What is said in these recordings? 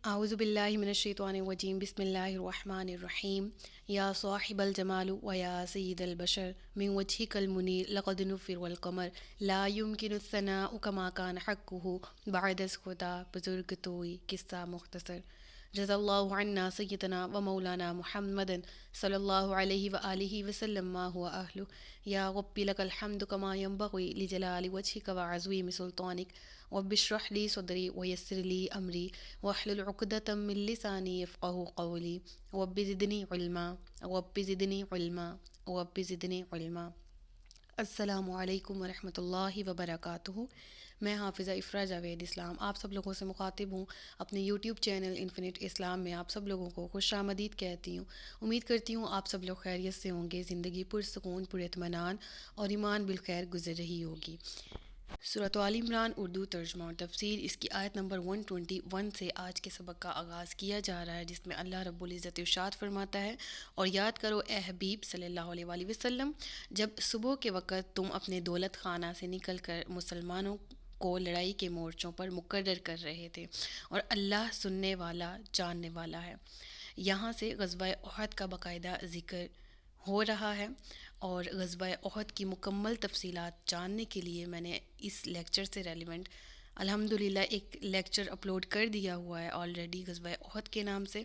اعوذ باللہ من الشیطان الرجیم بسم اللہ الرحمن الرحیم یا صاحب الجمال و یا سید البشر من وجهک المنیر لقد نفر والقمر لا يمكن الثناء كما كان حقه بعد از خدا بزرگ توئی قصہ مختصر جزا اللہ عنا سیدنا و مولانا محمد صلی اللہ علیہ وآلہ وسلم ما هو اہلہ یا رب لک الحمد کما ینبغی لجلال وجهک وعظیم سلطانک رب اشرح لی صدری ویسر لی امری واحلل عقدۃ من لسانی یفقہوا قولی رب زدنی علما رب زدنی علما رب زدنی علما۔ السلام علیکم ورحمۃ اللہ وبرکاتہ۔ میں حافظہ افرا جاوید اسلام آپ سب لوگوں سے مخاطب ہوں۔ اپنے یوٹیوب چینل انفینٹ اسلام میں آپ سب لوگوں کو خوش آمدید کہتی ہوں۔ امید کرتی ہوں آپ سب لوگ خیریت سے ہوں گے، زندگی پرسکون پر اطمینان اور ایمان بالخیر گزر رہی ہوگی۔ سورۃ آل عمران اردو ترجمہ اور تفسیر، اس کی آیت نمبر 121 سے آج کے سبق کا آغاز کیا جا رہا ہے، جس میں اللہ رب العزت ارشاد فرماتا ہے، اور یاد کرو اے حبیب صلی اللہ علیہ وآلہ وسلم، جب صبح کے وقت تم اپنے دولت خانہ سے نکل کر مسلمانوں کو لڑائی کے مورچوں پر مقرر کر رہے تھے، اور اللہ سننے والا جاننے والا ہے۔ یہاں سے غزوہ احد کا باقاعدہ ذکر ہو رہا ہے، اور غزوہ احد کی مکمل تفصیلات جاننے کے لیے میں نے اس لیکچر سے ریلیونٹ الحمدللہ ایک لیکچر اپلوڈ کر دیا ہوا ہے آلریڈی، غزوہ احد کے نام سے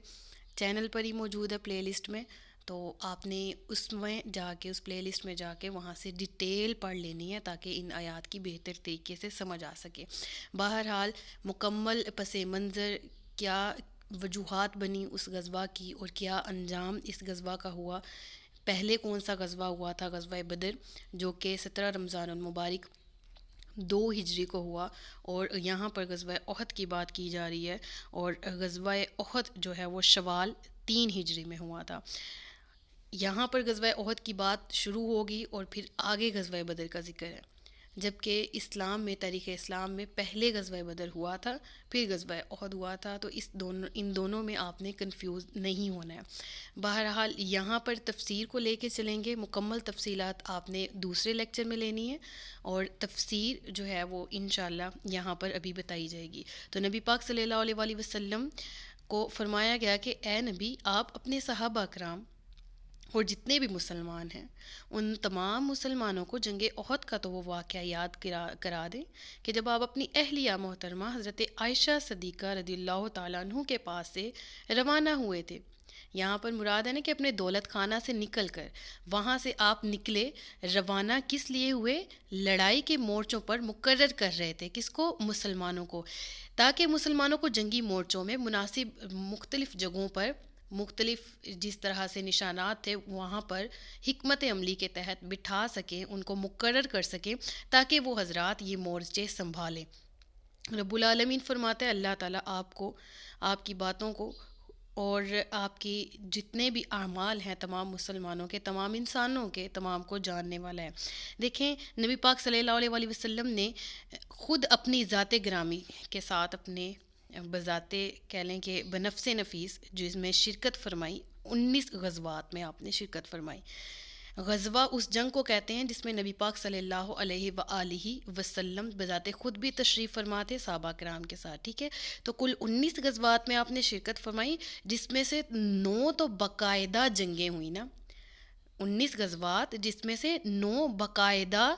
چینل پر ہی موجود ہے پلے لسٹ میں، تو آپ نے اس میں جا کے اس پلے لسٹ میں جا کے وہاں سے ڈیٹیل پڑھ لینی ہے تاکہ ان آیات کی بہتر طریقے سے سمجھ آ سکے۔ بہرحال مکمل پس منظر، کیا وجوہات بنی اس غزوہ کی اور کیا انجام اس غزوہ کا ہوا۔ پہلے کون سا غزوہ ہوا تھا؟ غزوہ بدر، جو کہ 17 رمضان المبارک 2 ہجری کو ہوا، اور یہاں پر غزوہ احد کی بات کی جا رہی ہے، اور غزوہ احد جو ہے وہ شوال 3 ہجری میں ہوا تھا۔ یہاں پر غزوہ احد کی بات شروع ہوگی اور پھر آگے غزوہ بدر کا ذکر ہے، جبکہ اسلام میں، تاریخ اسلام میں پہلے غزوہ بدر ہوا تھا، پھر غزوہ احد ہوا تھا، تو ان دونوں میں آپ نے کنفیوز نہیں ہونا ہے۔ بہرحال یہاں پر تفسیر کو لے کے چلیں گے، مکمل تفصیلات آپ نے دوسرے لیکچر میں لینی ہے، اور تفسیر جو ہے وہ انشاءاللہ یہاں پر ابھی بتائی جائے گی۔ تو نبی پاک صلی اللہ علیہ وآلہ وسلم کو فرمایا گیا کہ اے نبی، آپ اپنے صحابہ کرام اور جتنے بھی مسلمان ہیں ان تمام مسلمانوں کو جنگ احد کا تو وہ واقعہ یاد کرا دیں کہ جب آپ اپنی اہلیہ محترمہ حضرت عائشہ صدیقہ رضی اللہ تعالیٰ عنہ کے پاس سے روانہ ہوئے تھے۔ یہاں پر مراد ہے نا کہ اپنے دولت خانہ سے نکل کر وہاں سے آپ نکلے، روانہ کس لیے ہوئے؟ لڑائی کے مورچوں پر مقرر کر رہے تھے، کس کو؟ مسلمانوں کو، تاکہ مسلمانوں کو جنگی مورچوں میں مناسب مختلف جگہوں پر، مختلف جس طرح سے نشانات تھے وہاں پر حکمت عملی کے تحت بٹھا سکیں، ان کو مقرر کر سکیں، تاکہ وہ حضرات یہ مورچے سنبھالیں۔ رب العالمین فرماتے ہیں اللہ تعالیٰ آپ کو، آپ کی باتوں کو اور آپ کی جتنے بھی اعمال ہیں تمام مسلمانوں کے، تمام انسانوں کے، تمام کو جاننے والا ہے۔ دیکھیں نبی پاک صلی اللہ علیہ وآلہ وسلم نے خود اپنی ذات گرامی کے ساتھ، اپنے بذات کہہ لیں کہ بنفس نفیس، جس میں شرکت فرمائی، 19 غزوات میں آپ نے شرکت فرمائی۔ غزوہ اس جنگ کو کہتے ہیں جس میں نبی پاک صلی اللہ علیہ وآلہ وسلم بذات خود بھی تشریف فرما تھے صحابہ کرام کے ساتھ، ٹھیک ہے؟ تو کل 19 غزوات میں آپ نے شرکت فرمائی، جس میں سے 9 تو باقاعدہ جنگیں ہوئی نا، 19 غزوات جس میں سے 9 باقاعدہ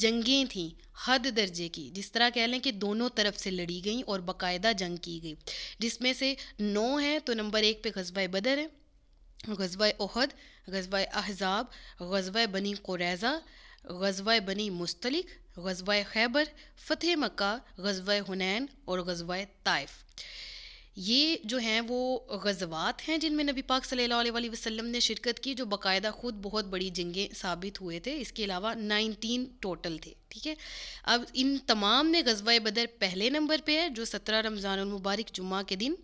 جنگیں تھیں حد درجے کی، جس طرح کہہ لیں کہ دونوں طرف سے لڑی گئیں اور باقاعدہ جنگ کی گئی، جس میں سے 9 ہیں تو نمبر 1 پہ غزوہ بدر ہے، غزوہ احد، غزوہ احزاب، غزوہ بنی قریظہ، غزوہ بنی مستلق، غزوہ خیبر، فتح مکہ، غزوہ حنین اور غزوہ طائف۔ یہ جو ہیں وہ غزوات ہیں جن میں نبی پاک صلی اللہ علیہ وآلہ وسلم نے شرکت کی، جو باقاعدہ خود بہت بڑی جنگیں ثابت ہوئے تھے، اس کے علاوہ 19 ٹوٹل تھے، ٹھیک ہے؟ اب ان تمام میں غزوہ بدر پہلے نمبر پہ ہے، جو 17 رمضان المبارک جمعہ کے دن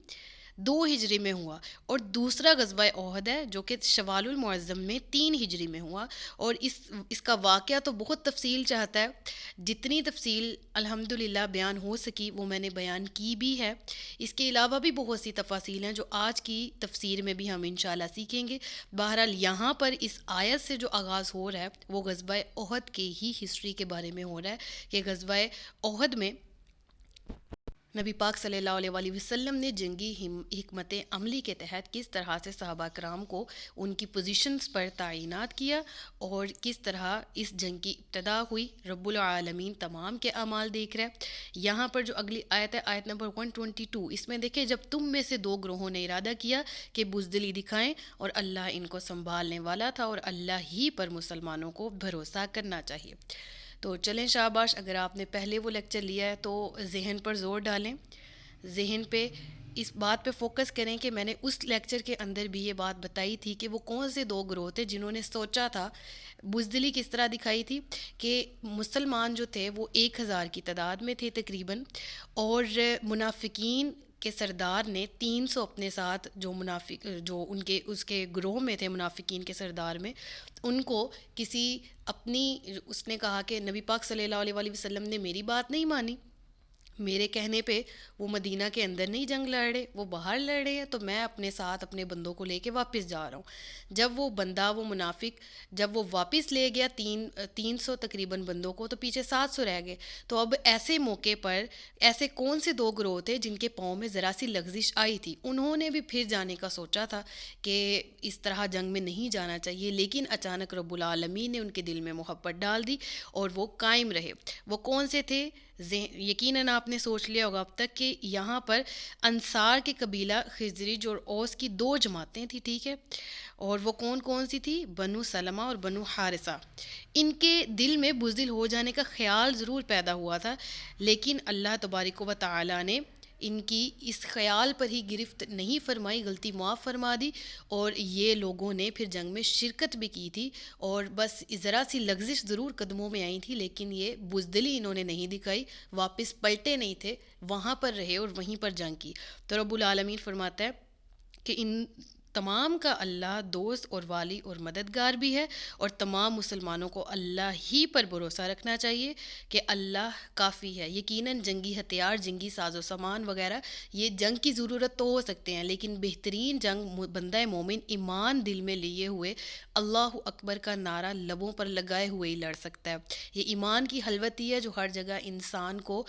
2 ہجری میں ہوا، اور دوسرا غزوہ احد ہے جو کہ شوال المعظم میں 3 ہجری میں ہوا، اور اس کا واقعہ تو بہت تفصیل چاہتا ہے، جتنی تفصیل الحمدللہ بیان ہو سکی وہ میں نے بیان کی بھی ہے۔ اس کے علاوہ بھی بہت سی تفاصیل ہیں جو آج کی تفسیر میں بھی ہم انشاءاللہ سیکھیں گے۔ بہرحال یہاں پر اس آیت سے جو آغاز ہو رہا ہے وہ غزوہ احد کے ہی ہسٹری کے بارے میں ہو رہا ہے، کہ غزوہ احد میں نبی پاک صلی اللہ علیہ وسلم نے جنگی حکمت عملی کے تحت کس طرح سے صحابہ کرام کو ان کی پوزیشنز پر تعینات کیا اور کس طرح اس جنگ کی ابتدا ہوئی، رب العالمین تمام کے اعمال دیکھ رہا ہے۔ یہاں پر جو اگلی آیت ہے، آیت نمبر 122، اس میں دیکھیں، جب تم میں سے دو گروہوں نے ارادہ کیا کہ بزدلی دکھائیں اور اللہ ان کو سنبھالنے والا تھا اور اللہ ہی پر مسلمانوں کو بھروسہ کرنا چاہیے۔ تو چلیں شاباش، اگر آپ نے پہلے وہ لیکچر لیا ہے تو ذہن پر زور ڈالیں، ذہن پہ اس بات پہ فوکس کریں کہ میں نے اس لیکچر کے اندر بھی یہ بات بتائی تھی کہ وہ کون سے دو گروہ تھے جنہوں نے سوچا تھا، بزدلی کس طرح دکھائی تھی کہ مسلمان جو تھے وہ 1000 کی تعداد میں تھے تقریباً، اور منافقین کے سردار نے 300 اپنے ساتھ جو منافق جو ان کے اس کے گروہ میں تھے، منافقین کے سردار میں، ان کو کسی اپنی، اس نے کہا کہ نبی پاک صلی اللہ علیہ وسلم نے میری بات نہیں مانی، میرے کہنے پہ وہ مدینہ کے اندر نہیں جنگ لڑ رہے، وہ باہر لڑ رہے ہیں، تو میں اپنے ساتھ اپنے بندوں کو لے کے واپس جا رہا ہوں۔ جب وہ بندہ، وہ منافق، جب وہ واپس لے گیا 300 تقریباً بندوں کو، تو پیچھے 700 رہ گئے۔ تو اب ایسے موقع پر ایسے کون سے دو گروہ تھے جن کے پاؤں میں ذرا سی لغزش آئی تھی؟ انہوں نے بھی پھر جانے کا سوچا تھا کہ اس طرح جنگ میں نہیں جانا چاہیے، لیکن اچانک رب العالمین نے ان کے دل میں محبت ڈال دی اور وہ قائم رہے۔ وہ کون سے تھے؟ یقیناً آپ نے سوچ لیا ہوگا اب تک کہ یہاں پر انصار کے قبیلہ خزرج اور اوس کی 2 جماعتیں تھیں، ٹھیک ہے، اور وہ کون کون سی تھی؟ بنو سلمہ اور بنو حارثہ۔ ان کے دل میں بزدل ہو جانے کا خیال ضرور پیدا ہوا تھا، لیکن اللہ تبارک و تعالیٰ نے ان کی اس خیال پر ہی گرفت نہیں فرمائی، غلطی معاف فرما دی، اور یہ لوگوں نے پھر جنگ میں شرکت بھی کی تھی، اور بس ذرا سی لغزش ضرور قدموں میں آئی تھی، لیکن یہ بزدلی انہوں نے نہیں دکھائی، واپس پلٹے نہیں تھے، وہاں پر رہے اور وہیں پر جنگ کی۔ تو رب العالمین فرماتا ہے کہ ان تمام کا اللہ دوست اور والی اور مددگار بھی ہے، اور تمام مسلمانوں کو اللہ ہی پر بھروسہ رکھنا چاہیے کہ اللہ کافی ہے۔ یقیناً جنگی ہتھیار، جنگی ساز و سامان وغیرہ یہ جنگ کی ضرورت تو ہو سکتے ہیں، لیکن بہترین جنگ بندہ مومن ایمان دل میں لیے ہوئے اللہ اکبر کا نعرہ لبوں پر لگائے ہوئے ہی لڑ سکتا ہے۔ یہ ایمان کی حلوت ہی ہے جو ہر جگہ انسان کو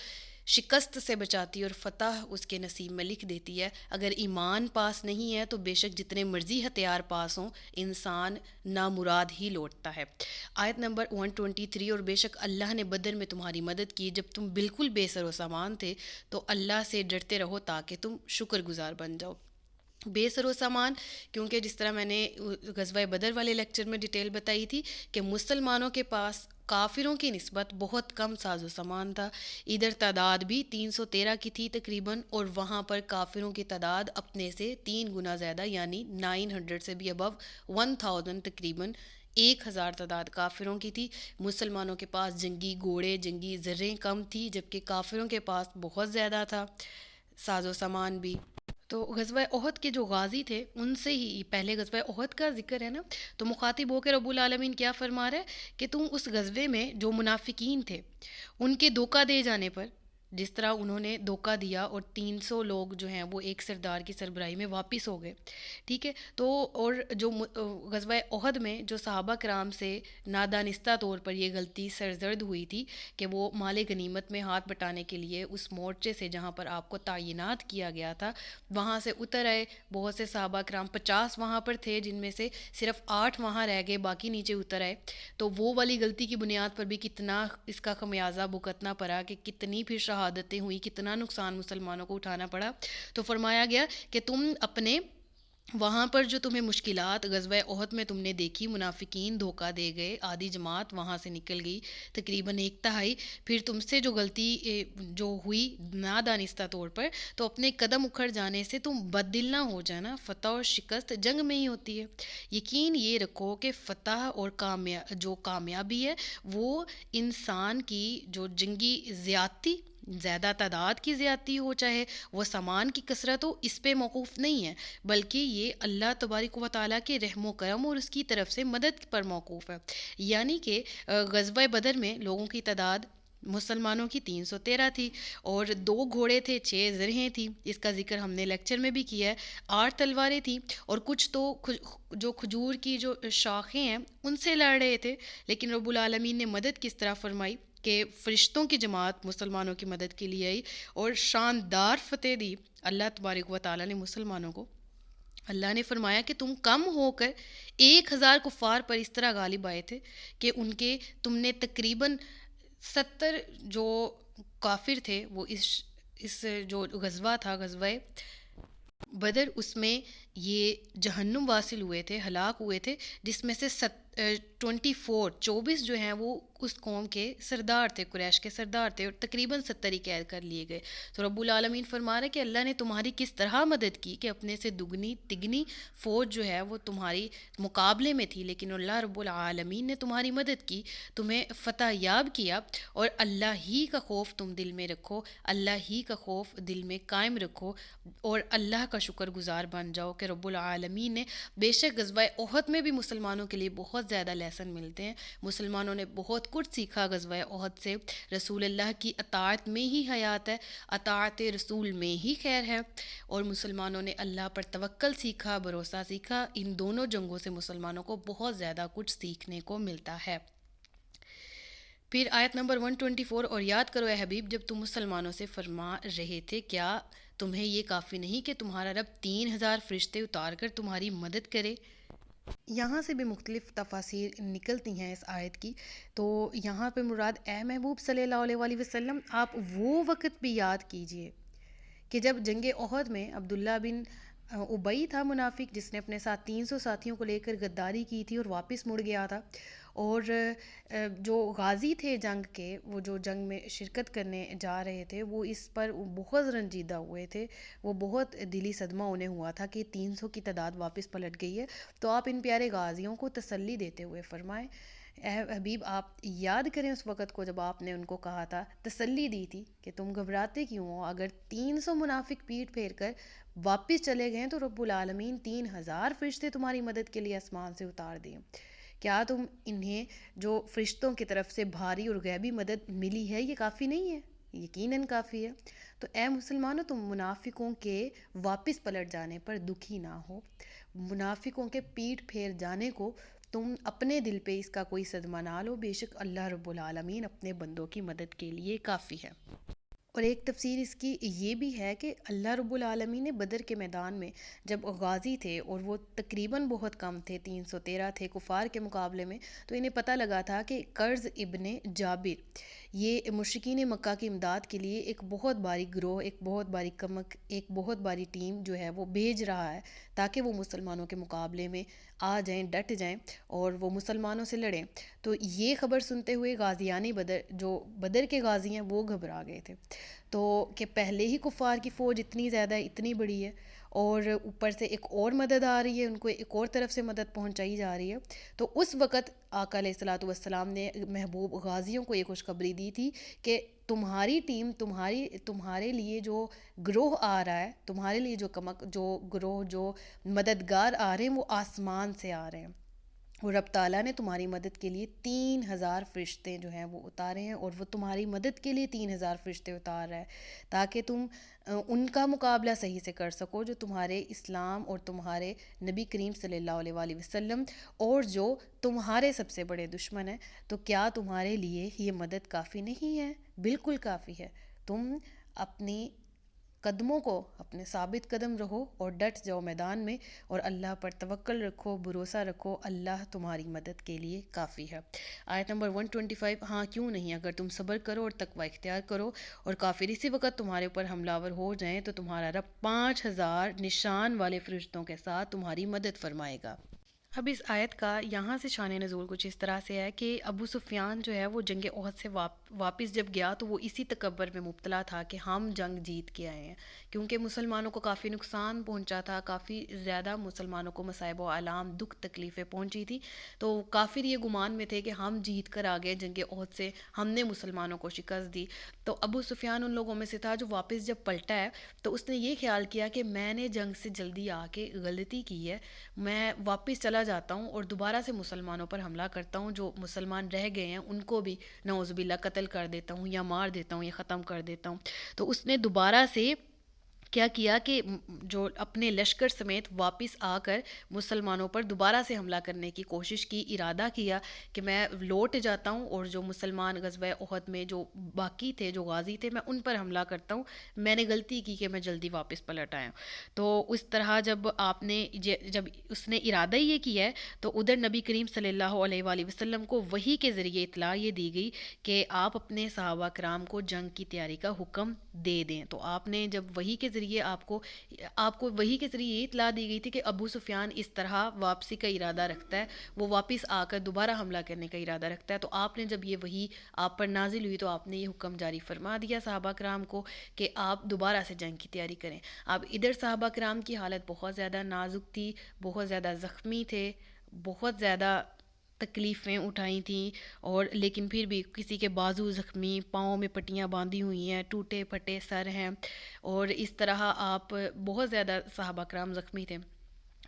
شکست سے بچاتی ہے اور فتح اس کے نصیب میں لکھ دیتی ہے۔ اگر ایمان پاس نہیں ہے تو بے شک جتنے مرضی ہتھیار پاس ہوں، انسان نامراد ہی لوٹتا ہے۔ آیت نمبر 123، اور بے شک اللہ نے بدر میں تمہاری مدد کی جب تم بالکل بے سر و سامان تھے، تو اللہ سے ڈرتے رہو تاکہ تم شکر گزار بن جاؤ۔ بے سر و سامان، کیونکہ جس طرح میں نے غزوہ بدر والے لیکچر میں ڈیٹیل بتائی تھی کہ مسلمانوں کے پاس کافروں کی نسبت بہت کم ساز و سامان تھا، ادھر تعداد بھی 313 کی تھی تقریباً، اور وہاں پر کافروں کی تعداد اپنے سے 3 گنا زیادہ، یعنی 900 سے بھی ابو 1000 تقریباً 1000 تعداد کافروں کی تھی۔ مسلمانوں کے پاس جنگی گھوڑے، جنگی زریں کم تھی، جبکہ کافروں کے پاس بہت زیادہ تھا ساز و سامان بھی۔ تو غزوہ احد کے جو غازی تھے ان سے ہی پہلے غزوہ احد کا ذکر ہے نا، تو مخاطب ہو کے رب العالمین کیا فرما رہا ہے کہ تم اس غزوے میں جو منافقین تھے ان کے دھوکہ دے جانے پر، جس طرح انہوں نے دھوکہ دیا اور 300 لوگ جو ہیں وہ ایک سردار کی سربراہی میں واپس ہو گئے، ٹھیک ہے، تو اور جو غزوہ احد میں جو صحابہ کرام سے نادانستہ طور پر یہ غلطی سرزد ہوئی تھی کہ وہ مال غنیمت میں ہاتھ بٹانے کے لیے اس مورچے سے جہاں پر آپ کو تعینات کیا گیا تھا وہاں سے اتر آئے، بہت سے صحابہ کرام 50 وہاں پر تھے جن میں سے صرف 8 وہاں رہ گئے، باقی نیچے اتر آئے، تو وہ والی غلطی کی بنیاد پر بھی کتنا اس کا خمیازہ بھگتنا پڑا، کہ کتنی پھر شہادتیں ہوئی، کتنا نقصان مسلمانوں کو اٹھانا پڑا۔ تو فرمایا گیا کہ تم اپنے وہاں پر جو تمہیں مشکلات غزوہ احد میں تم نے دیکھی، منافقین دھوکہ دے گئے، آدھی جماعت وہاں سے نکل گئی تقریباً 1/3، پھر تم سے جو غلطی جو ہوئی نادانستہ طور پر، تو اپنے قدم اکھڑ جانے سے تم بددل نہ ہو جانا، فتح اور شکست جنگ میں ہی ہوتی ہے۔ یقین یہ رکھو کہ فتح اور جو کامیابی ہے وہ انسان کی جو جنگی زیادہ تعداد کی زیادتی ہو، چاہے وہ سامان کی کثرت ہو، اس پہ موقوف نہیں ہے، بلکہ یہ اللہ تبارک و تعالیٰ کے رحم و کرم اور اس کی طرف سے مدد پر موقوف ہے۔ یعنی کہ غزوہ بدر میں لوگوں کی تعداد مسلمانوں کی 313 تھی، اور 2 گھوڑے تھے، 6 زرہیں تھیں، اس کا ذکر ہم نے لیکچر میں بھی کیا ہے، 8 تلواریں تھیں، اور کچھ تو جو کھجور کی جو شاخیں ہیں ان سے لڑ رہے تھے، لیکن رب العالمین نے مدد کس طرح فرمائی کہ فرشتوں کی جماعت مسلمانوں کی مدد کے لیے آئی اور شاندار فتح دی اللہ تبارک و تعالیٰ نے مسلمانوں کو. اللہ نے فرمایا کہ تم کم ہو کر 1000 کفار پر اس طرح غالب آئے تھے کہ تم نے تقریباً 70 جو کافر تھے وہ اس جو غزوہ تھا، غزوہ بدر، اس میں یہ جہنم واصل ہوئے تھے، ہلاک ہوئے تھے، جس میں سے 24 جو ہیں وہ اس قوم کے سردار تھے، قریش کے سردار تھے، اور تقریباً 70 ہی قید کر لیے گئے. تو رب العالمین فرما رہے کہ اللہ نے تمہاری کس طرح مدد کی کہ اپنے سے دگنی تگنی فوج جو ہے وہ تمہاری مقابلے میں تھی، لیکن اللہ رب العالمین نے تمہاری مدد کی، تمہیں فتح یاب کیا. اور اللہ ہی کا خوف تم دل میں رکھو، اللہ ہی کا خوف دل میں قائم رکھو، اور اللہ کا شکر گزار بن جاؤ کہ رب العالمین نے بے شک غزوہ احد میں بھی مسلمانوں کے لیے بہت زیادہ لیسن ملتے ہیں. مسلمانوں نے بہت کچھ سیکھا غزوہ احد سے. رسول اللہ کی اطاعت میں ہی حیات ہے، اطاعت رسول میں ہی خیر ہے، اور مسلمانوں نے اللہ پر توکل سیکھا، بھروسہ سیکھا. ان دونوں جنگوں سے مسلمانوں کو بہت زیادہ کچھ سیکھنے کو ملتا ہے. پھر آیت نمبر 124، اور یاد کرو اے حبیب جب تم مسلمانوں سے فرما رہے تھے کیا تمہیں یہ کافی نہیں کہ تمہارا رب 3000 فرشتے اتار کر تمہاری مدد کرے. یہاں سے بھی مختلف تفاسیر نکلتی ہیں اس آیت کی. تو یہاں پہ مراد اے محبوب صلی اللہ علیہ وآلہ وسلم آپ وہ وقت بھی یاد کیجئے کہ جب جنگ احد میں عبداللہ بن ابئی تھا منافق، جس نے اپنے ساتھ 300 ساتھیوں کو لے کر غداری کی تھی اور واپس مڑ گیا تھا. اور جو غازی تھے جنگ کے، وہ جو جنگ میں شرکت کرنے جا رہے تھے، وہ اس پر بہت رنجیدہ ہوئے تھے. وہ بہت دلی صدمہ انہیں ہوا تھا کہ 300 کی تعداد واپس پلٹ گئی ہے. تو آپ ان پیارے غازیوں کو تسلی دیتے ہوئے فرمائیں اے حبیب آپ یاد کریں اس وقت کو جب آپ نے ان کو کہا تھا، تسلی دی تھی کہ تم گھبراتے کیوں ہو، اگر 300 منافق پیٹ پھیر کر واپس چلے گئے تو رب العالمین 3000 فرشتے تمہاری مدد کے لیے آسمان سے اتار دیں. کیا تم انہیں جو فرشتوں کی طرف سے بھاری اور غیبی مدد ملی ہے یہ کافی نہیں ہے؟ یقیناً کافی ہے. تو اے مسلمانوں تم منافقوں کے واپس پلٹ جانے پر دکھی نہ ہو، منافقوں کے پیٹ پھیر جانے کو تم اپنے دل پہ اس کا کوئی صدمہ نہ لو، بے شک اللہ رب العالمین اپنے بندوں کی مدد کے لیے کافی ہے. اور ایک تفسیر اس کی یہ بھی ہے کہ اللہ رب العالمین نے بدر کے میدان میں جب غازی تھے اور وہ تقریباً بہت کم تھے، 313 تھے کفار کے مقابلے میں، تو انہیں پتہ لگا تھا کہ قرظ ابن جابر یہ مشرکین مکہ کی امداد کے لیے ایک بہت باری گروہ، ایک بہت باری کمک، ایک بہت باری ٹیم جو ہے وہ بھیج رہا ہے تاکہ وہ مسلمانوں کے مقابلے میں آ جائیں، ڈٹ جائیں اور وہ مسلمانوں سے لڑیں. تو یہ خبر سنتے ہوئے غازیان بدر، جو بدر کے غازی ہیں، وہ گھبرا گئے تھے. تو کہ پہلے ہی کفار کی فوج اتنی زیادہ اتنی بڑی ہے اور اوپر سے ایک اور مدد آ رہی ہے، ان کو ایک اور طرف سے مدد پہنچائی جا رہی ہے. تو اس وقت آقا علیہ الصلوۃ والسلام نے محبوب غازیوں کو یہ خوشخبری دی تھی کہ تمہاری ٹیم، تمہارے لیے جو گروہ آ رہا ہے، تمہارے لیے جو گروہ، جو مددگار آ رہے ہیں، وہ آسمان سے آ رہے ہیں. اور رب تعالیٰ نے تمہاری مدد کے لیے 3000 فرشتے جو ہیں وہ اتارے ہیں، اور وہ تمہاری مدد کے لیے 3000 فرشتے اتار رہا ہے تاکہ تم ان کا مقابلہ صحیح سے کر سکو جو تمہارے اسلام اور تمہارے نبی کریم صلی اللہ علیہ وآلہ وسلم اور جو تمہارے سب سے بڑے دشمن ہیں. تو کیا تمہارے لیے یہ مدد کافی نہیں ہے؟ بالکل کافی ہے. تم اپنی قدموں کو اپنے ثابت قدم رہو اور ڈٹ جاؤ میدان میں، اور اللہ پر توکل رکھو، بھروسہ رکھو، اللہ تمہاری مدد کے لیے کافی ہے. آیت نمبر 125، ہاں کیوں نہیں اگر تم صبر کرو اور تقوی اختیار کرو اور کافر اسی وقت تمہارے اوپر حملہ آور ہو جائیں تو تمہارا رب 5000 نشان والے فرشتوں کے ساتھ تمہاری مدد فرمائے گا. اب اس آیت کا یہاں سے شان نزول کچھ اس طرح سے ہے کہ ابو سفیان جو ہے وہ جنگ احد سے واپس جب گیا تو وہ اسی تکبر میں مبتلا تھا کہ ہم جنگ جیت کے آئے ہیں، کیونکہ مسلمانوں کو کافی نقصان پہنچا تھا، کافی زیادہ مسلمانوں کو مصائب و آلام، دکھ تکلیفیں پہنچی تھی. تو کافر یہ گمان میں تھے کہ ہم جیت کر آ گئے جنگ احد سے، ہم نے مسلمانوں کو شکست دی. تو ابو سفیان ان لوگوں میں سے تھا جو واپس جب پلٹا ہے تو اس نے یہ خیال کیا کہ میں نے جنگ سے جلدی آ کے غلطی کی ہے، میں واپس چلا جاتا ہوں اور دوبارہ سے مسلمانوں پر حملہ کرتا ہوں، جو مسلمان رہ گئے ہیں ان کو بھی نعوذ باللہ قتل کر دیتا ہوں یا مار دیتا ہوں یا ختم کر دیتا ہوں. تو اس نے دوبارہ سے کیا کیا کہ جو اپنے لشکر سمیت واپس آ کر مسلمانوں پر دوبارہ سے حملہ کرنے کی کوشش کی، ارادہ کیا کہ میں لوٹ جاتا ہوں اور جو مسلمان غزوہ احد میں جو باقی تھے، جو غازی تھے، میں ان پر حملہ کرتا ہوں، میں نے غلطی کی کہ میں جلدی واپس پلٹ آیا. تو اس طرح جب جب اس نے ارادہ یہ کیا ہے تو ادھر نبی کریم صلی اللہ علیہ وآلہ وسلم کو وحی کے ذریعے اطلاع یہ دی گئی کہ آپ اپنے صحابہ کرام کو جنگ کی تیاری کا حکم دے دیں. تو آپ نے جب وحی کے ذریعے آپ کو وحی کے ذریعے یہ اطلاع دی گئی تھی کہ ابو سفیان اس طرح واپسی کا ارادہ رکھتا ہے، وہ واپس آ کر دوبارہ حملہ کرنے کا ارادہ رکھتا ہے. تو آپ نے جب یہ وحی آپ پر نازل ہوئی تو آپ نے یہ حکم جاری فرما دیا صحابہ کرام کو کہ آپ دوبارہ سے جنگ کی تیاری کریں. اب ادھر صحابہ کرام کی حالت بہت زیادہ نازک تھی، بہت زیادہ زخمی تھے، بہت زیادہ تکلیفیں اٹھائی تھیں، اور لیکن پھر بھی کسی کے بازو زخمی، پاؤں میں پٹیاں باندھی ہوئی ہیں، ٹوٹے پھٹے سر ہیں، اور اس طرح آپ بہت زیادہ صحابہ کرام زخمی تھے.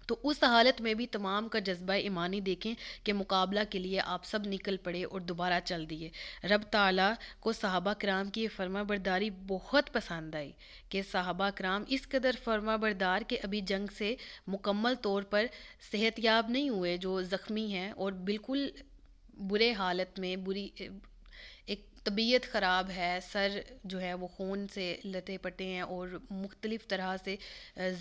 تو اس حالت میں بھی تمام کا جذبہ ایمانی دیکھیں کہ مقابلہ کے لیے آپ سب نکل پڑے اور دوبارہ چل دیے. رب تعالیٰ کو صحابہ کرام کی فرما برداری بہت پسند آئی کہ صحابہ کرام اس قدر فرما بردار کہ ابھی جنگ سے مکمل طور پر صحت یاب نہیں ہوئے، جو زخمی ہیں اور بالکل برے حالت میں، ایک طبیعت خراب ہے، سر جو ہے وہ خون سے لتے پٹے ہیں اور مختلف طرح سے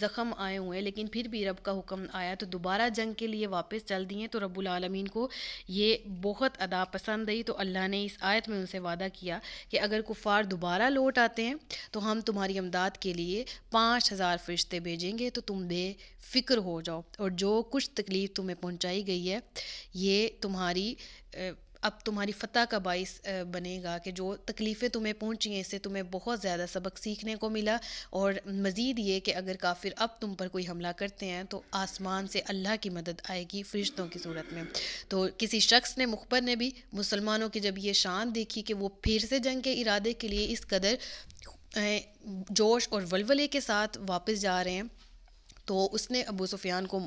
زخم آئے ہوئے ہیں، لیکن پھر بھی رب کا حکم آیا تو دوبارہ جنگ کے لیے واپس چل دیے. تو رب العالمین کو یہ بہت ادا پسند آئی. تو اللہ نے اس آیت میں ان سے وعدہ کیا کہ اگر کفار دوبارہ لوٹ آتے ہیں تو ہم تمہاری امداد کے لیے 5000 فرشتے بھیجیں گے، تو تم بے فکر ہو جاؤ، اور جو کچھ تکلیف تمہیں پہنچائی گئی ہے یہ اب تمہاری فتح کا باعث بنے گا، کہ جو تکلیفیں تمہیں پہنچی ہیں اس سے تمہیں بہت زیادہ سبق سیکھنے کو ملا. اور مزید یہ کہ اگر کافر اب تم پر کوئی حملہ کرتے ہیں تو آسمان سے اللہ کی مدد آئے گی فرشتوں کی صورت میں. تو کسی شخص نے، مخبر نے بھی مسلمانوں کی جب یہ شان دیکھی کہ وہ پھر سے جنگ کے ارادے کے لیے اس قدر جوش اور ولولے کے ساتھ واپس جا رہے ہیں، تو اس نے ابو سفیان کو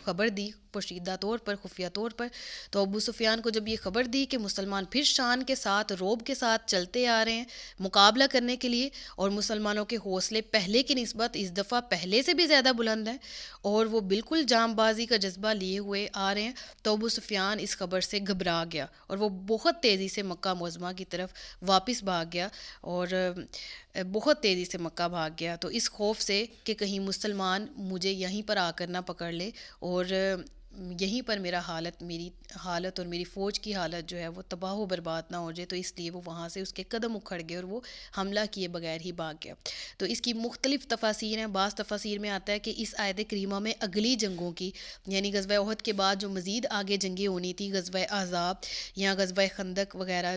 خبر دی پوشیدہ طور پر، خفیہ طور پر. تو ابو سفیان کو جب یہ خبر دی کہ مسلمان پھر شان کے ساتھ، روب کے ساتھ چلتے آ رہے ہیں مقابلہ کرنے کے لیے، اور مسلمانوں کے حوصلے پہلے کی نسبت اس دفعہ پہلے سے بھی زیادہ بلند ہیں اور وہ بالکل جام بازی کا جذبہ لیے ہوئے آ رہے ہیں، تو ابو سفیان اس خبر سے گھبرا گیا اور وہ بہت تیزی سے مکہ معظمہ کی طرف واپس بھاگ گیا، اور بہت تیزی سے مکہ بھاگ گیا. تو اس خوف سے کہ کہیں مسلمان مجھے یہیں پر آ کر نہ پکڑ لے اور یہیں پر میری حالت اور میری فوج کی حالت جو ہے وہ تباہ و برباد نہ ہو جائے، تو اس لیے وہ وہاں سے اس کے قدم اکھڑ گئے اور وہ حملہ کیے بغیر ہی بھاگ گیا. تو اس کی مختلف تفاسیر ہیں. بعض تفاسیر میں آتا ہے کہ اس آیت کریمہ میں اگلی جنگوں کی، یعنی غزوہ احد کے بعد جو مزید آگے جنگیں ہونی تھی، غزوہ احزاب یا غزوہ خندق وغیرہ،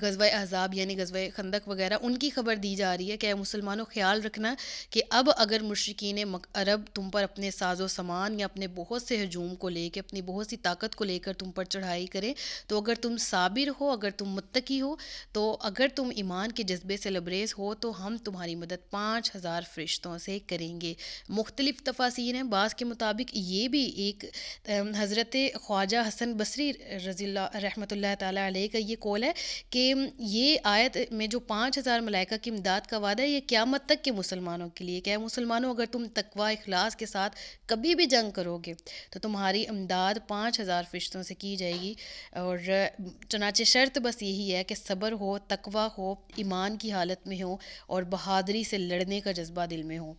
غزوہ احزاب یعنی غزوہ خندق وغیرہ، ان کی خبر دی جا رہی ہے کہ اے مسلمانوں خیال رکھنا کہ اب اگر مشرکین عرب تم پر اپنے ساز و سامان یا اپنے بہت سے ہجوم کو لے کے، اپنی بہت سی طاقت کو لے کر تم پر چڑھائی کریں، تو اگر تم صابر ہو، اگر تم متقی ہو، تو اگر تم ایمان کے جذبے سے لبریز ہو تو ہم تمہاری مدد 5000 فرشتوں سے کریں گے. مختلف تفاسیر ہیں. بعض کے مطابق یہ بھی ایک حضرت خواجہ حسن بصری رضی اللہ رحمۃ اللہ تعالیٰ علیہ کا یہ قول ہے کہ یہ آیت میں جو 5000 ملائکہ کی امداد کا وعدہ ہے، یہ قیامت تک کے مسلمانوں کے لیے. کہ مسلمانوں اگر تم تقوی اخلاص کے ساتھ کبھی بھی جنگ کرو گے تو تمہاری امداد 5000 فرشتوں سے کی جائے گی. اور چنانچہ شرط بس یہی ہے کہ صبر ہو، تقوی ہو، ایمان کی حالت میں ہو اور بہادری سے لڑنے کا جذبہ دل میں ہو.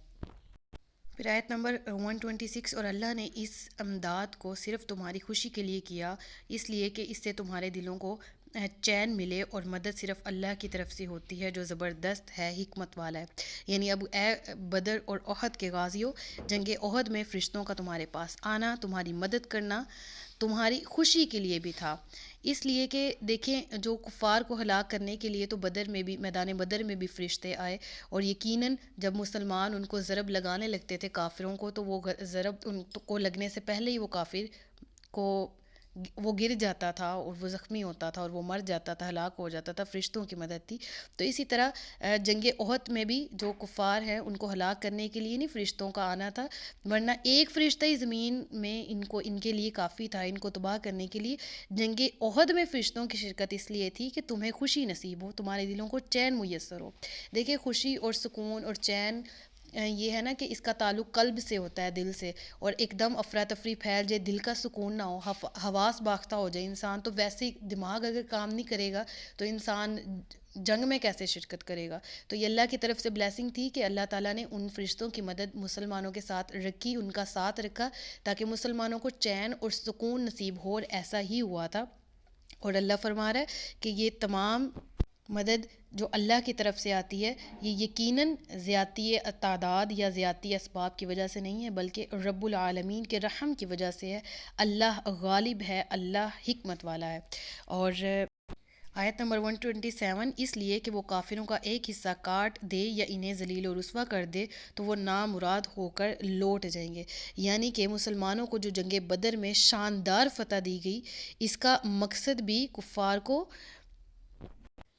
پھر آیت نمبر 126، اور اللہ نے اس امداد کو صرف تمہاری خوشی کے لیے کیا، اس لیے کہ اس سے تمہارے دلوں کو چین ملے، اور مدد صرف اللہ کی طرف سے ہوتی ہے جو زبردست ہے، حکمت والا ہے. یعنی اب اے بدر اور احد کے غازیوں، جنگ احد میں فرشتوں کا تمہارے پاس آنا، تمہاری مدد کرنا تمہاری خوشی کے لیے بھی تھا. اس لیے کہ دیکھیں جو کفار کو ہلاک کرنے کے لیے تو بدر میں بھی، میدان بدر میں بھی فرشتے آئے، اور یقیناً جب مسلمان ان کو ضرب لگانے لگتے تھے کافروں کو، تو وہ ضرب ان کو لگنے سے پہلے ہی وہ کافر کو وہ گر جاتا تھا اور وہ زخمی ہوتا تھا اور وہ مر جاتا تھا، ہلاک ہو جاتا تھا. فرشتوں کی مدد تھی. تو اسی طرح جنگ احد میں بھی جو کفار ہیں ان کو ہلاک کرنے کے لیے نہیں فرشتوں کا آنا تھا، ورنہ ایک فرشتہ ہی زمین میں ان کے لیے کافی تھا، ان کو تباہ کرنے کے لیے. جنگ احد میں فرشتوں کی شرکت اس لیے تھی کہ تمہیں خوشی نصیب ہو، تمہارے دلوں کو چین میسر ہو. دیکھیں خوشی اور سکون اور چین یہ ہے نا کہ اس کا تعلق قلب سے ہوتا ہے، دل سے، اور ایک دم افراتفری پھیل جائے، دل کا سکون نہ ہو، حواس باختہ ہو جائے انسان، تو ویسے ہی دماغ اگر کام نہیں کرے گا تو انسان جنگ میں کیسے شرکت کرے گا؟ تو یہ اللہ کی طرف سے بلیسنگ تھی کہ اللہ تعالیٰ نے ان فرشتوں کی مدد مسلمانوں کے ساتھ رکھی، ان کا ساتھ رکھا تاکہ مسلمانوں کو چین اور سکون نصیب ہو، اور ایسا ہی ہوا تھا۔ اور اللہ فرما رہا ہے کہ یہ تمام مدد جو اللہ کی طرف سے آتی ہے، یہ یقیناً زیادتی تعداد یا زیادتی اسباب کی وجہ سے نہیں ہے، بلکہ رب العالمین کے رحم کی وجہ سے ہے۔ اللہ غالب ہے، اللہ حکمت والا ہے۔ اور آیت نمبر 127، اس لیے کہ وہ کافروں کا ایک حصہ کاٹ دے یا انہیں ذلیل و رسوا کر دے تو وہ نامراد ہو کر لوٹ جائیں گے۔ یعنی کہ مسلمانوں کو جو جنگ بدر میں شاندار فتح دی گئی، اس کا مقصد بھی کفار کو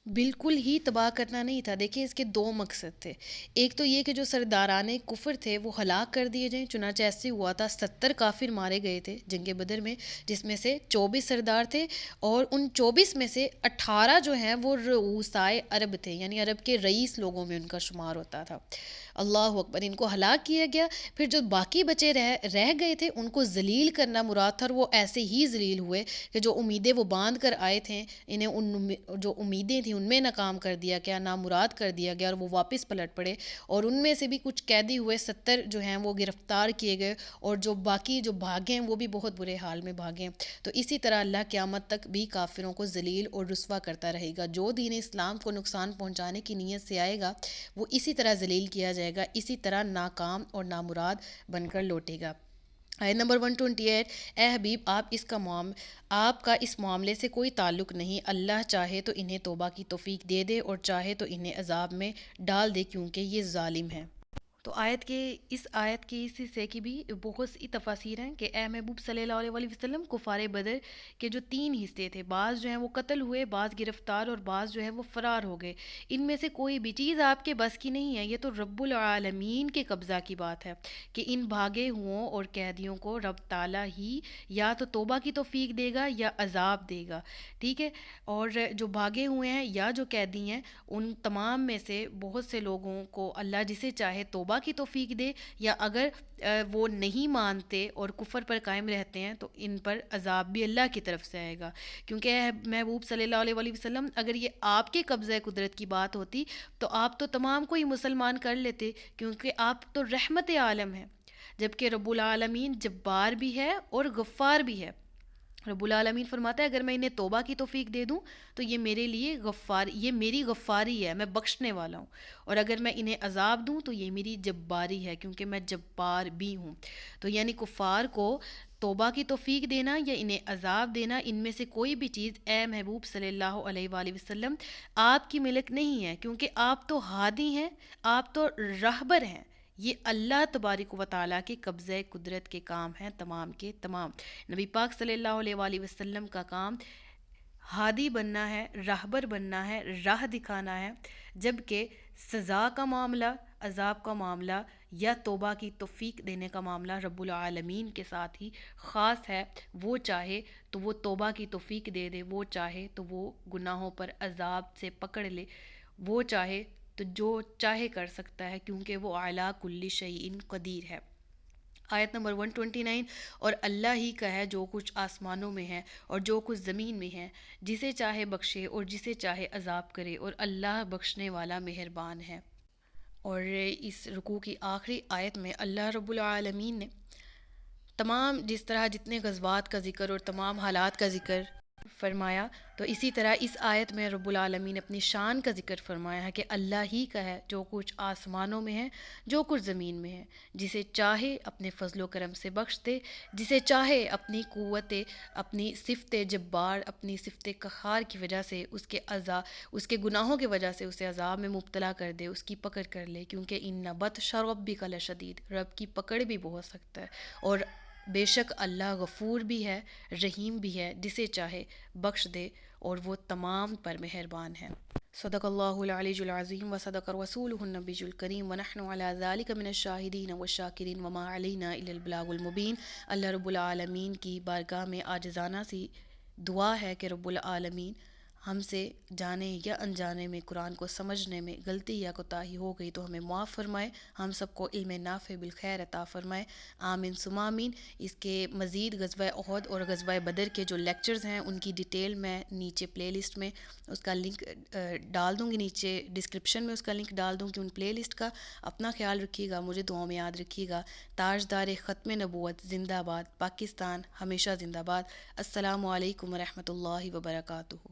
بالکل ہی تباہ کرنا نہیں تھا۔ دیکھیں اس کے دو مقصد تھے، ایک تو یہ کہ جو سرداران کفر تھے وہ ہلاک کر دیے جائیں، چنانچہ ایسے ہوا تھا، 70 کافر مارے گئے تھے جنگ بدر میں، جس میں سے 24 سردار تھے، اور ان 24 میں سے 18 جو ہیں وہ رؤوسائے عرب تھے، یعنی عرب کے رئیس لوگوں میں ان کا شمار ہوتا تھا۔ اللہ اکبر، ان کو ہلاک کیا گیا۔ پھر جو باقی بچے رہ گئے تھے ان کو ذلیل کرنا مراد تھا، اور وہ ایسے ہی ذلیل ہوئے کہ جو امیدیں وہ باندھ کر آئے تھے، انہیں جو امیدیں تھیں ان میں ناکام کر دیا گیا، نامراد کر دیا گیا، اور وہ واپس پلٹ پڑے، اور ان میں سے بھی کچھ قیدی ہوئے، 70 جو ہیں وہ گرفتار کیے گئے، اور جو باقی جو بھاگے ہیں وہ بھی بہت برے حال میں بھاگے ہیں۔ تو اسی طرح اللہ قیامت تک بھی کافروں کو ذلیل اور رسوا کرتا رہے گا۔ جو دین اسلام کو نقصان پہنچانے کی نیت سے آئے گا وہ اسی طرح ذلیل کیا جائے گا، اسی طرح ناکام اور نامراد بن کر لوٹے گا۔ آیت نمبر 128، اے حبیب آپ کا اس معاملے سے کوئی تعلق نہیں، اللہ چاہے تو انہیں توبہ کی توفیق دے دے اور چاہے تو انہیں عذاب میں ڈال دے، کیونکہ یہ ظالم ہیں۔ تو اس آیت کے اس حصے کی بھی بہت سی تفاسیر ہیں کہ اے محبوب صلی اللہ علیہ وسلم، کفار بدر کے جو 3 حصے تھے، بعض جو ہیں وہ قتل ہوئے، بعض گرفتار، اور بعض جو ہے وہ فرار ہو گئے۔ ان میں سے کوئی بھی چیز آپ کے بس کی نہیں ہے، یہ تو رب العالمین کے قبضہ کی بات ہے کہ ان بھاگے ہوں اور قیدیوں کو رب تعالیٰ ہی یا تو توبہ کی توفیق دے گا یا عذاب دے گا، ٹھیک ہے؟ اور جو بھاگے ہوئے ہیں یا جو قیدی ہیں، ان تمام میں سے بہت سے لوگوں کو اللہ جسے چاہے توبہ کی توفیق دے، یا اگر وہ نہیں مانتے اور کفر پر قائم رہتے ہیں تو ان پر عذاب بھی اللہ کی طرف سے آئے گا۔ کیونکہ اے محبوب صلی اللہ علیہ وسلم، اگر یہ آپ کے قبضہ قدرت کی بات ہوتی تو آپ تو تمام کو ہی مسلمان کر لیتے، کیونکہ آپ تو رحمت عالم ہیں، جبکہ رب العالمین جبار بھی ہے اور غفار بھی ہے۔ رب العالمین فرماتا ہے اگر میں انہیں توبہ کی توفیق دے دوں تو یہ میرے لیے یہ میری غفاری ہے، میں بخشنے والا ہوں، اور اگر میں انہیں عذاب دوں تو یہ میری جباری ہے، کیونکہ میں جبار بھی ہوں۔ تو یعنی کفار کو توبہ کی توفیق دینا یا انہیں عذاب دینا، ان میں سے کوئی بھی چیز اے محبوب صلی اللہ علیہ وآلہ وسلم آپ کی ملک نہیں ہے، کیونکہ آپ تو ہادی ہیں، آپ تو راہبر ہیں۔ یہ اللہ تبارک و تعالیٰ کے قبضہ قدرت کے کام ہیں تمام کے تمام۔ نبی پاک صلی اللہ علیہ وآلہ وسلم کا کام ہادی بننا ہے، راہبر بننا ہے، راہ دکھانا ہے، جبکہ سزا کا معاملہ، عذاب کا معاملہ یا توبہ کی توفیق دینے کا معاملہ رب العالمین کے ساتھ ہی خاص ہے۔ وہ چاہے تو وہ توبہ کی توفیق دے دے، وہ چاہے تو وہ گناہوں پر عذاب سے پکڑ لے، وہ چاہے تو جو چاہے کر سکتا ہے، کیونکہ وہ اعلیٰ کل شیء قدیر ہے۔ آیت نمبر 129، اور اللہ ہی کا ہے جو کچھ آسمانوں میں ہے اور جو کچھ زمین میں ہے، جسے چاہے بخشے اور جسے چاہے عذاب کرے، اور اللہ بخشنے والا مہربان ہے۔ اور اس رکوع کی آخری آیت میں اللہ رب العالمین نے تمام جس طرح جتنے غزوات کا ذکر اور تمام حالات کا ذکر فرمایا، تو اسی طرح اس آیت میں رب العالمین اپنی شان کا ذکر فرمایا ہے کہ اللہ ہی کا ہے جو کچھ آسمانوں میں ہے، جو کچھ زمین میں ہے، جسے چاہے اپنے فضل و کرم سے بخش دے، جسے چاہے اپنی قوت، اپنی صفت جبار، اپنی صفت قہار کی وجہ سے اس کے گناہوں کی وجہ سے اسے عذاب میں مبتلا کر دے، اس کی پکڑ کر لے، کیونکہ ان بطش ربک لشدید، رب کی پکڑ بھی بہت سخت ہے، اور بے شک اللہ غفور بھی ہے، رحیم بھی ہے، جسے چاہے بخش دے، اور وہ تمام پر مہربان ہے۔ صدق اللہ العلی العظیم وصدق رسولہ النبی الکریم ونحن علی ذلک من الشاہدین والشاکرین وما علینا الا البلاغ المبین۔ اللہ رب العالمین کی بارگاہ میں عاجزانہ سی دعا ہے کہ رب العالمین ہم سے جانے یا انجانے میں قرآن کو سمجھنے میں غلطی یا کوتاہی ہو گئی تو ہمیں معاف فرمائے، ہم سب کو علم نافع بالخیر عطا فرمائے، آمین ثم آمین۔ اس کے مزید غزوہ احد اور غزوہ بدر کے جو لیکچرز ہیں ان کی ڈیٹیل میں نیچے پلے لسٹ میں اس کا لنک ڈال دوں گی، نیچے ڈسکرپشن میں اس کا لنک ڈال دوں گی ان پلے لسٹ کا۔ اپنا خیال رکھیے گا، مجھے دعاؤں میں یاد رکھیے گا۔ تاجدار ختم نبوت زندہ باد، پاکستان ہمیشہ زندہ باد۔ السلام علیکم ورحمۃ اللہ وبرکاتہ۔